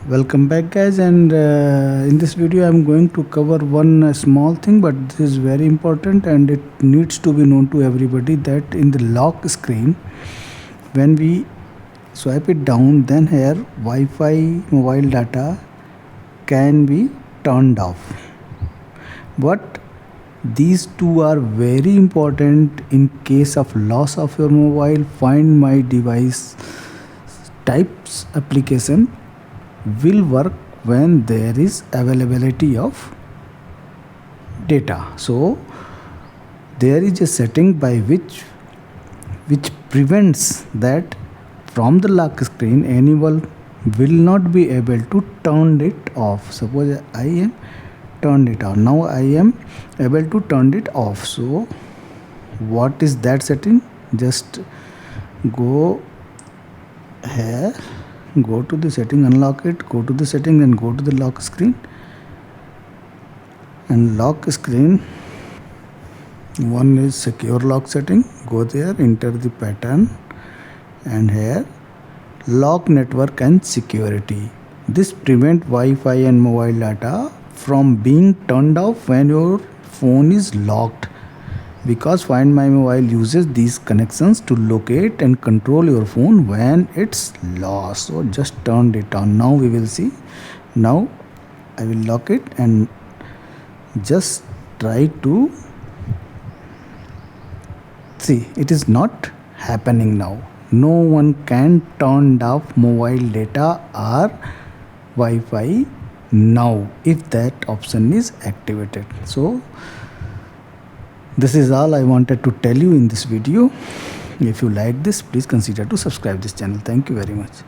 Welcome back guys, and in this video I'm going to cover one small thing, but this is very important and it needs to be known to everybody, that in the lock screen when we swipe it down, then here Wi-Fi mobile data can be turned off. But these two are very important in case of loss of your mobile. Find My Device types application will work when there is availability of data. So there is a setting by which prevents that from the lock screen anyone will not be able to turn it off. Suppose I am turned it on, now I am able to turn it off. So what is that setting? Just go here, go to the setting, unlock it, go to the setting, then go to the lock screen, and lock screen one is secure lock setting. Go there, enter the pattern, and here lock network and security. This prevent Wi-Fi and mobile data from being turned off when your phone is locked, because Find My Mobile uses these connections to locate and control your phone when it's lost. So just turn it on. Now we will see. Now I will lock it and just try to see. It is not happening now. No one can turn off mobile data or Wi-Fi now if that option is activated. So this is all I wanted to tell you in this video. If you like this, please consider to subscribe this channel. Thank you very much.